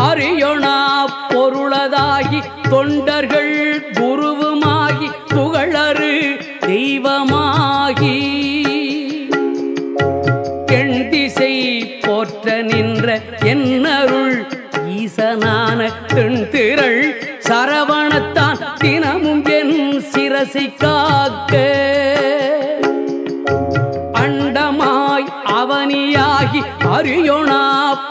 அறியொணா பொருளதாகி தொண்டர்கள் குருவுமாகி புகழறு தெய்வமாகி எண் திசை போற்ற நின்ற என்னருள் ஈசனான தென்திரள் சரவணத்தான் தினமும் என் சிரசை காக்க அண்டமாய் அவனியாகி அறியொணா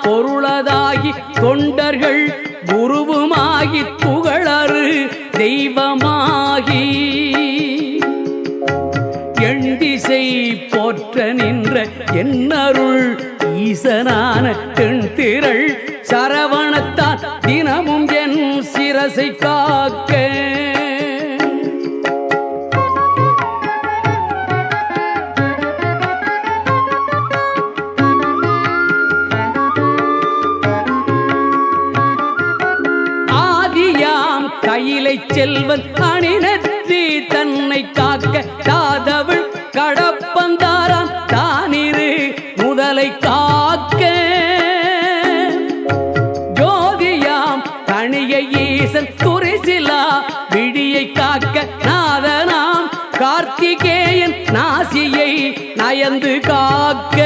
பொருளதாகி தொண்டர்கள் குருவுமாகி புகழறு தெய்வமாகி எண் திசை போற்ற நின்ற என்னருள் ஈசனான தென்திரள் சரவணத்தான் தினமும் என் சிரசை காக்க கையிலை செல்வன் அணிநெற்றி தன்னை காக்க தாதவள் கடப்பந்தாராம் தானிரு முதலை காக்க ஜோதியாம் தனிய ஈசன் துரிசிலா விழியை காக்க நாதனாம் கார்த்திகேயன் நாசியை நயந்து காக்க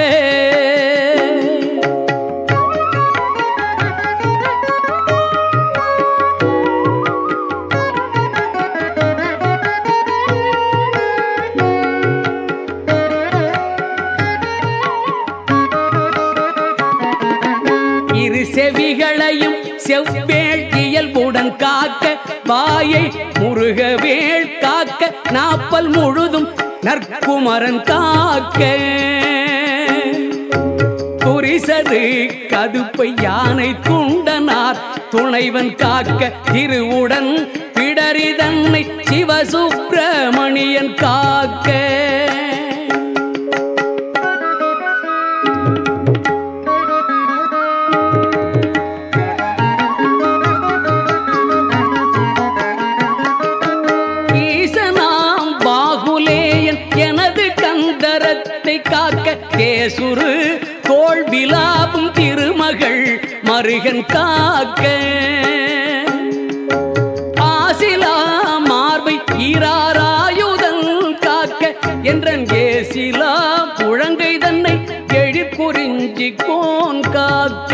செவிகளையும் செவ்வேள் இயல்புடன் காக்க வாயை முருகவேள் காக்க நாப்பல் முழுதும் நற்குமரன் காக்க துரிசது கதுப்பை யானை துண்டனார் துணைவன் காக்க திருவுடன் பிடரி தன்னை சிவசுப்பிரமணியன் காக்க காக்க கேசுரு தோள் விலாபும் திருமகள் மருகன் காக்க ஆசிலா மார்பை ஈராராயுதன் காக்க என்றன் கேசிலா புழங்கை தன்னை எழிற்புரிஞ்சி கோன் காக்க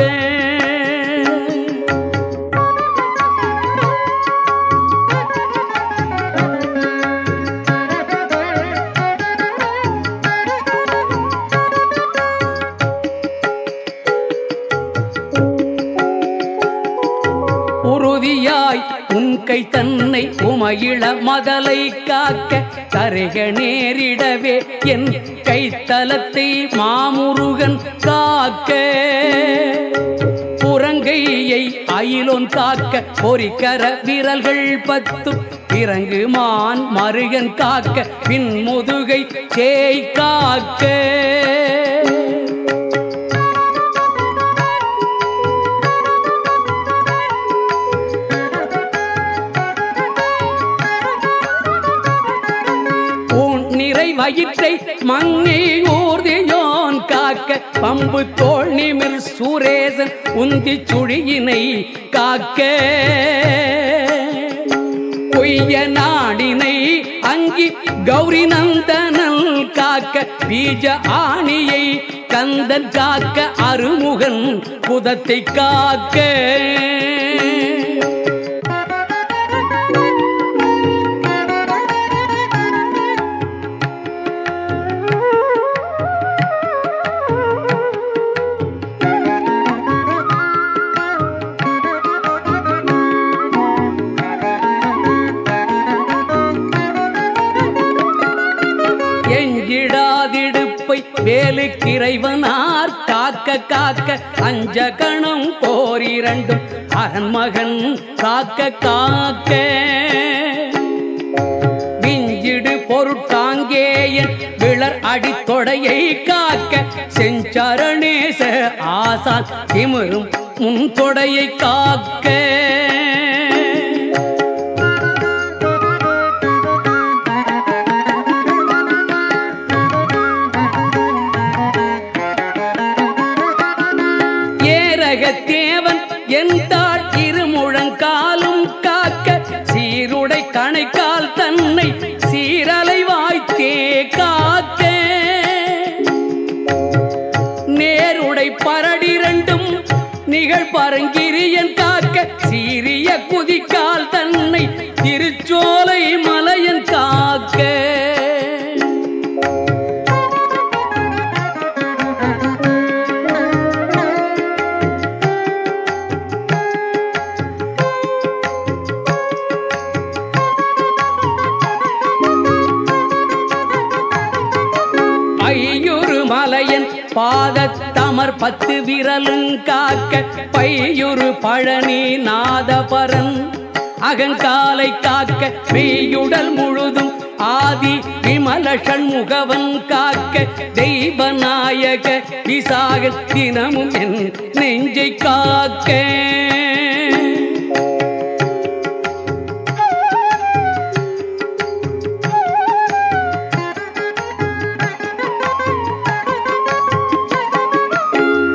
உறுதியாய் உன்கை தன்னை உமையிள மதலை காக்க தருக நேரிடவே என் கைத்தலத்தை மாமுருகன் காக்க புறங்கையை அயிலோன் காக்க பொறிக்கர விரல்கள் 10 பிறங்கு மான் மருகன் காக்க பின் முதுகை சேய் காக்க வயிற்றை மங்கை ஊர்தியோன் காக்க பம்பு தோள் நிமிர் சுரேசன் உந்தி சுழியினை காக்க பொய்ய நாடினை அங்கி கௌரி நந்தனல் காக்க பீஜ ஆணியை கந்தன் காக்க அருமுகன் புதத்தை காக்க வேலுக்கிறைவனார் காக்க காக்க அஞ்ச கணம் போரிரண்டும் அரண்மகன் காக்க காக்க விஞ்சிடு பொருட்டாங்கேயன் விளர் அடித்தொடையை காக்க செஞ்சரணேச ஆசான் திமிரும் முன் தொடையை காக்க தேவன் எந்த வருங்காலும் காக்க சீருடை கணைக்கால் தன்னை சீரலை வாய்த்தே காக்க நேருடை பரடிரண்டும் நிகழ் பரங்கிரியன் காக்க சீரிய குதிக்கால் தன்னை திருச்சோலை மலையன் காக்க ஐயுறு மலையன் பாதத்தமர் 10 விரலும் காக்க பையுறு பழனி நாதபரன் அகங்காலை காக்க மெய்யுடல் முழுதும் ஆதி விமல ஷண்முகவன் காக்க தெய்வநாயக விசாகன் தினமும் என் நெஞ்சை காக்க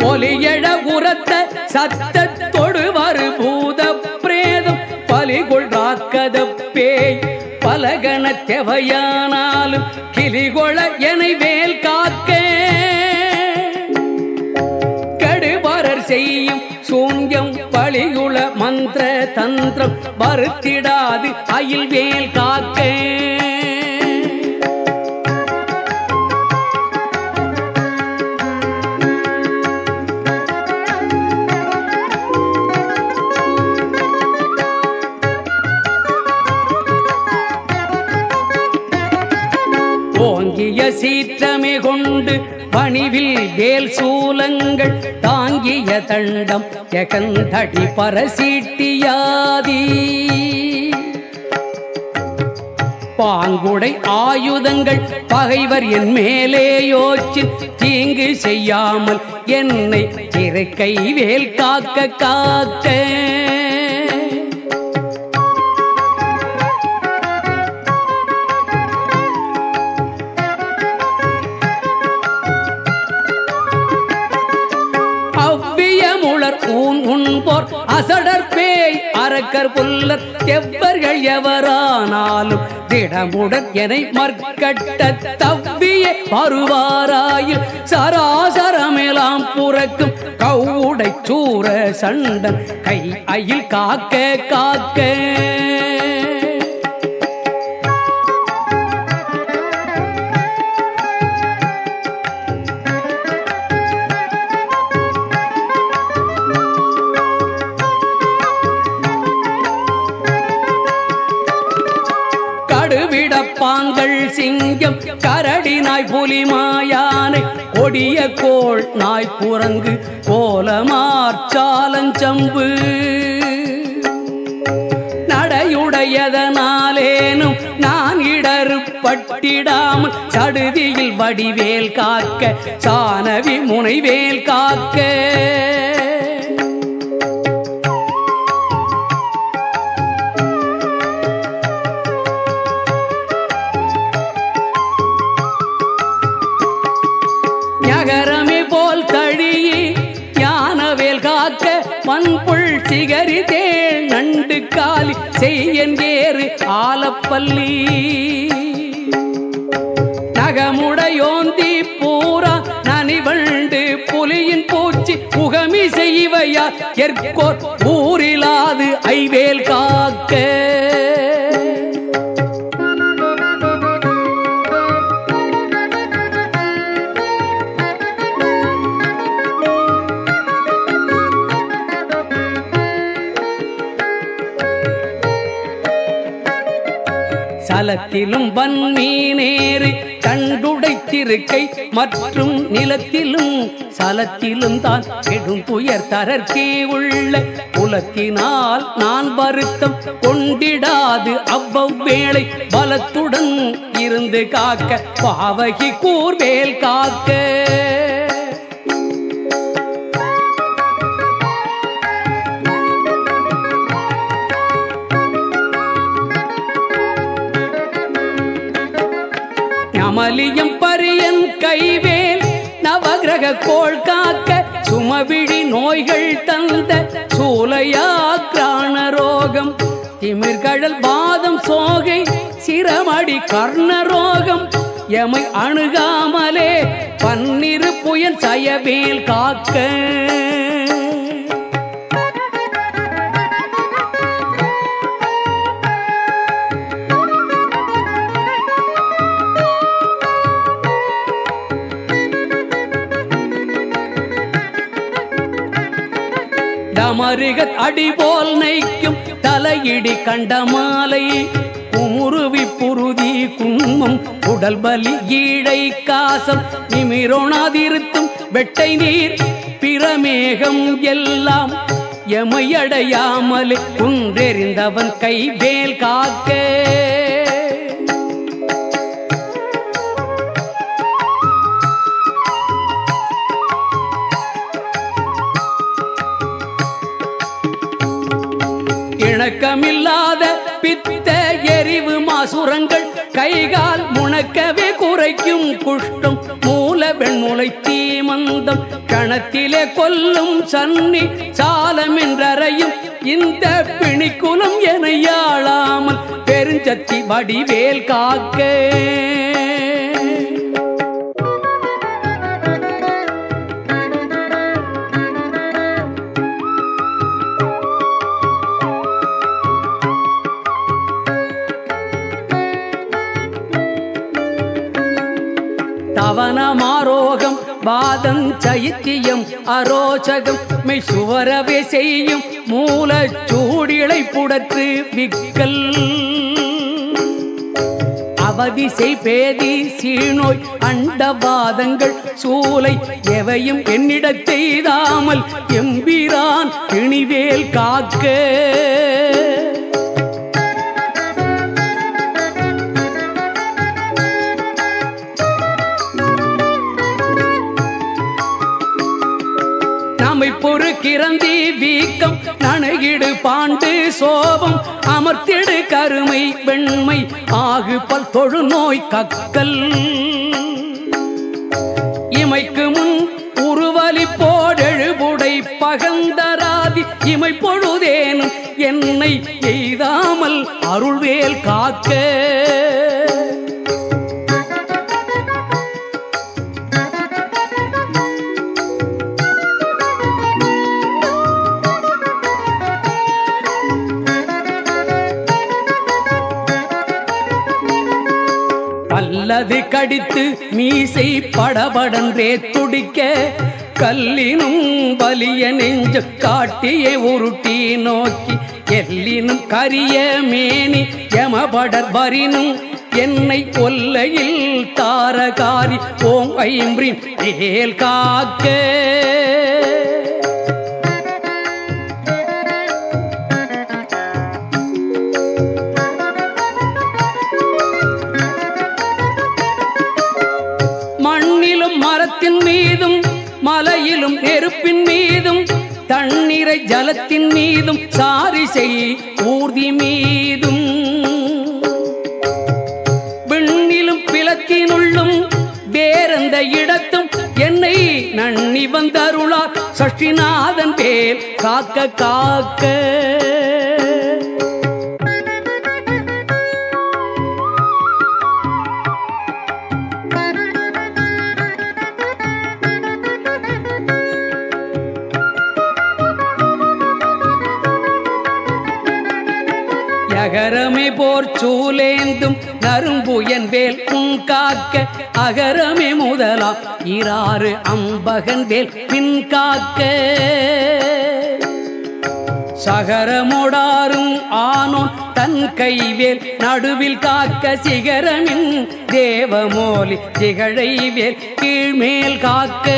ஒலியழ உரத்த சத்தத்தொடு வரு பூத பிரேதம் பலிகொள் ராக்கத பேய் பலகண தெவையானாலும் கிளிகொள எனை வேல் காக்க கடுபரர் செய்யும் சூன்யம் பலிகுள மந்திர தந்திரம் வருத்திடாது அயில் வேல் காக்க ஓங்கிய சீற்றமே கொண்டு பணிவில் வேல் சூலங்கள் தாங்கிய தண்டம் எகந்தடி பரசீட்டியாதி பாங்குடை ஆயுதங்கள் பகைவர் என் மேலே யோச்சு தீங்கு செய்யாமல் என்னை திருக்கை வேல் காக்க காக்க உன்போர் அசடர் பேய் அரக்கர் புல்லர் எவ்வர்கள் எவரானாலும் திடமுடன் எனை மற்கட்ட தவ்வியே வருவாராயில் சராசரமெல்லாம் புறக்கும் கவுடை சூர சண்டன் கை அயில் காக்க காக்க பாங்கள் சிங்கம் கரடினாய் புலிமாயானை கொடிய கோள் நாய் குரங்கு கோலமார்ச்சாலஞ்சம்பு நடையுடையதனாலேனும் நான் இடறு பட்டிடாமல் சடுதியில் வடிவேல் காக்க சானவி முனைவேல் காக்க நகரமே போல் தழியி ஞானவேல் காக்க மண்புள் சிகரி தேள் நண்டு காலி செய்யன் ஏறு ஆலப்பள்ளி நகமுடையோந்தி பூரா நனிவண்டு புலியின் பூச்சி முகமி செய்வையா எற்கோர் ஊரிலாது ஐவேல் காக்க சலத்திலும் வன்மீனேறு கண்டுடைத்திருக்கை மற்றும் நிலத்திலும் சலத்திலும் தான் கெடும் துயர் தரற்கே உள்ள குலத்தினால் நான் வருத்தம் கொண்டிடாது அவ்வளை பலத்துடன் இருந்து காக்க பாவகி கூர்வேல் காக்க அமலியம் பரியன் கைவேல் நவகிரக கோள் காக்க சுமவிழி நோய்கள் தந்த சூலையாக்ராணரோ ரோகம் திமிர்கழல் வாதம் சோகை சிரமடி கர்ணரோகம் எமை அணுகாமலே பன்னிரு புயல் சயவேல் காக்க தமருகத் அடிபோல் நைக்கும் தலையிடி கண்டமாலை குமுருவி புருதி குன்மம் உடல் பலி ஈழை காசம் நிமிரோணாதிருத்தும் வெட்டை நீர் பிரமேகம் எல்லாம் எமையடையாமலே குன்றெறிந்தவன் கைவேல் காக்க இணக்கமில்லாத பித்த எரிவு மாசுரங்கள் கைகால் முணக்கவே குறைக்கும் குஷ்டம் மூல வெண்முளை தீமந்தம் கணத்திலே கொல்லும் சன்னி சாலமென்றறையும் இந்த பிணிக்குலம் என யாழாமல் பெருஞ்சத்தி வடிவேல் காக்க தவனமாரோகம் வாதம் சைத்தியம் அரோச்சகம் மெய் சுவரவே செய்யும் மூலச்சூடிளை புடற்று விக்கல் அவதிசை பேதி சீநோய் அண்டவாதங்கள் சூலை எவையும் என்னிடத்தெய்தாமல் எம்பிரான் திணிவேல் காக்க பொறு கிரந்தி வீக்கம் நனகிடு பாண்டு சோபம் அமர்த்திடு கருமை வெண்மை ஆகு பல் தொழு நோய் கக்கல் இமைக்கு முன் உருவலி போடெழுபுடை பகந்தராதி இமை பொழுதேனும் என்னை எய்தாமல் அருள்வேல் காக்க அல்லது கடித்து மீசை படபடன்றே துடிக்க கல்லினும் வலிய நெஞ்ச காட்டியே உருட்டி நோக்கி எல்லினும் கரிய மேனி யமபடர் வரினும் என்னை கொல்லையில் தாரகாரி ஓம் ஐம்ரின் வேல் காக்க மரத்தின் மீதும் மலையிலும் நெருப்பின் மீதும் தண்ணீரை ஜலத்தின் மீதும் சாரிசை ஊர்தி மீதும் விண்ணிலும் பிளத்தினுள்ளும் வேறெந்த இடத்தும் என்னை நன்னி வந்தருளார் சஷ்டிநாதன் பேர் காக்க காக்க அகரமே போர் சூலேந்தும் நரும்புயன் வேல் உன் காக்க அகரமே முதலா இராறு அம்பகன் வேல் பின் காக்க சகரமோடாரும் ஆனோன் தன் கைவேல் நடுவில் காக்க சிகரமின் தேவமோலி திகழை வேல் கீழ்மேல் காக்க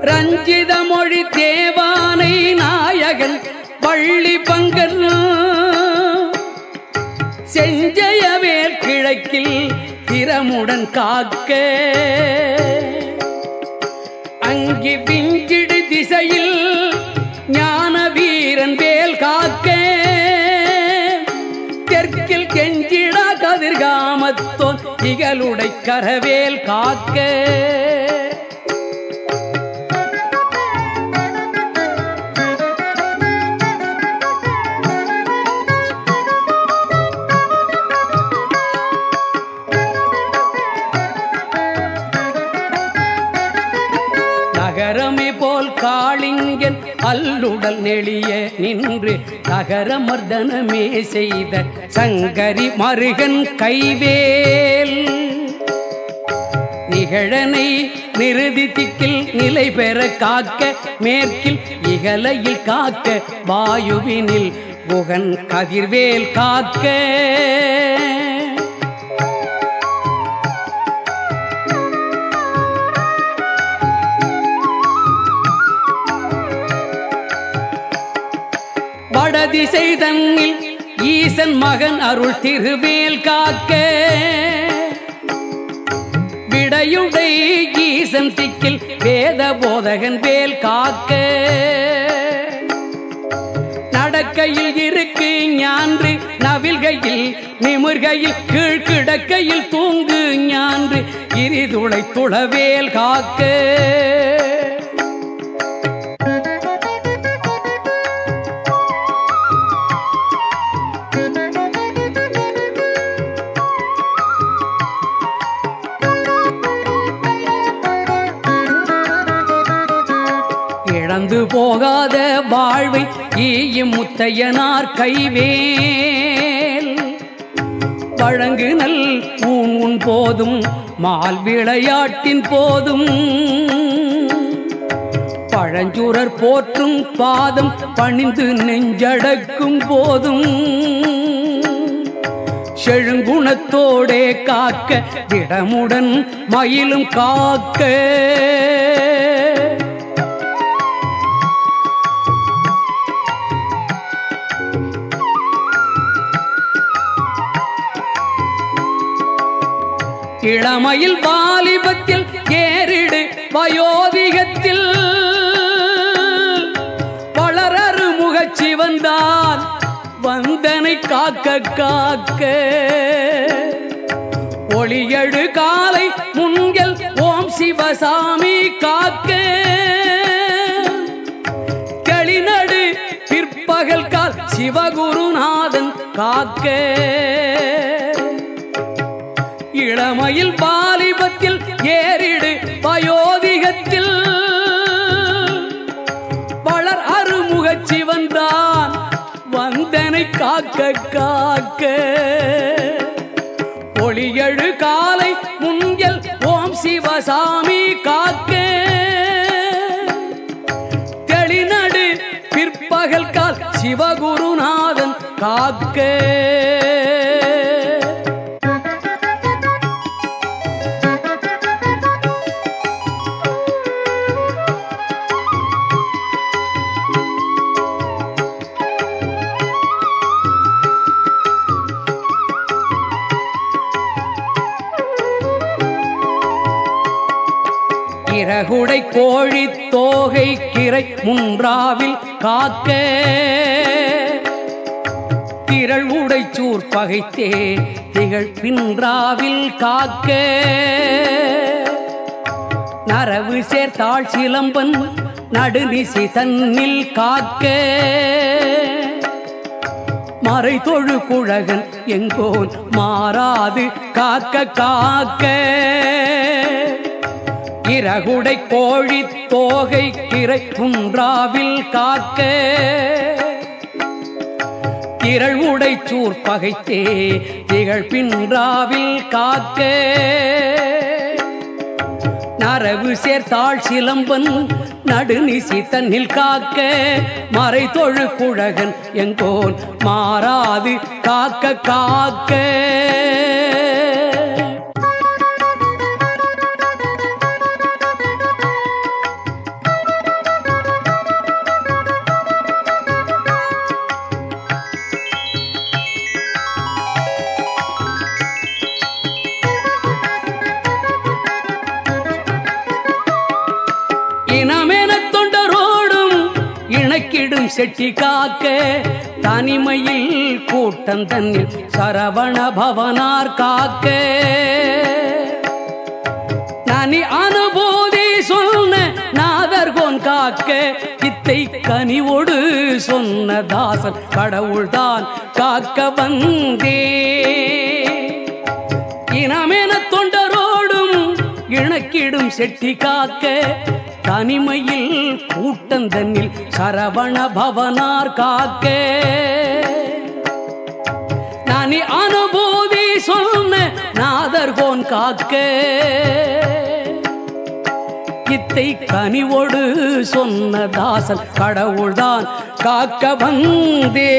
ரஞ்சித மொழி தேவானை நாயகன் பள்ளி பங்கன் செஞ்சயவேல் கிழக்கில் திறமுடன் காக்க அங்கி விஞ்சிடு திசையில் ஞான வீரன் வேல் காக்க தெற்கில் கெஞ்சிடா கதிர்காம நாமத்தோன் இகலுடை கரவேல் காக்க நகரமே போல் காளிங்கன் அல்லுடல் நெளிய நின்று நகரமர்தனமே செய்த சங்கரி மருகன் கைவேல் நிகழனை நிறுதி திக்கில் நிலை பெற காக்க மேற்கில் இகலையில் காக்க வாயுவினில் புகன் கதிர்வேல் காக்க வடதிசை தன்னில் ஈசன் மகன் அருள் திருவேல் காக்க விடையுடை ஈசன் திக்கில் வேத போதகன் வேல் காக்க நடக்கையில் இருக்கு ஞான்று நவில்கையில் நிமிர்கையில் கீழ்கிடக்கையில் தூங்கு ஞான்று இரிதுளை துளவேல் காக்க இழந்து போகாத வாழ்வை ஈயும் முத்தையனார் கைவேல் வழங்கு நல் ஊன் போதும் மால் விளையாட்டின் போதும் பழஞ்சூரர் போற்றும் பாதம் பணிந்து நெஞ்சடக்கும் போதும் செழுங்குணத்தோடே காக்க திடமுடன் மயிலும் காக்க இளமையில் வாலிபத்தில் ஏறிடு வயோதிகத்தில் வளரறு முகச்சி வந்தான் வந்தனை காக்க காக்க ஒளியழு காலை முன்கள் ஓம் சிவசாமி காக்க களிநடு பிற்பகல் கால் சிவகுருநாதன் காக்க இளமையில் வாலிபத்தில் ஏறிடு வயோதிகத்தில் வளர் அருமுகச்சி வந்தான் வந்தனை காக்க காக்க ஒளியழு காலை முன்கள் ஓம் சிவசாமி காக்க தெளிநடு பிற்பகல் கால் சிவகுருநாதன் காக்க இறகுடை கோழி தோகை கிரை முன்றாவில் காக்க திரள் உடை சூர் பகைத்தே திகழ் பின்றாவில் காக்க நரவு சேர்த்தாள் சிலம்பன் நடுநிசி தன்னில் காக்க மறை தொழு குழகன் எங்கோன் மாறாது காக்க காக்க இறகுடை கோழி தோகை கிரை குன்றாவில் காக்க திரள் உடை சூர் பகைத்தே திகழ் பின்றாவில் காக்க நரவு சேர்த்தாள் சிலம்பன் நடுநிசி தன்னில் காக்க மறை தொழு குழகன் எங்கோன் மாறாது காக்க காக்க இனமென தொண்டரோடும் இணக்கிடும் செட்டி காக்க தனிமையில் கூட்டம் தன்னில் சரவண பவனார் காக்க நனி அனுபூதி சொன்ன நாதர்கோன் காக்க இத்தை கனிவோடு சொன்ன தாசன் கடவுள்தான் காக்க வந்தே இனமென தொண்டரோடும் இணக்கிடும் செட்டி காக்க தனிமையில் கூட்டந்தன்னில் சரவண பவனார் காக்க நனி அனுபூதி சொன்ன நாதர்கோன் காக்க இத்தை கனிவோடு சொன்ன தாசன் கடவுள்தான் காக்க வந்தே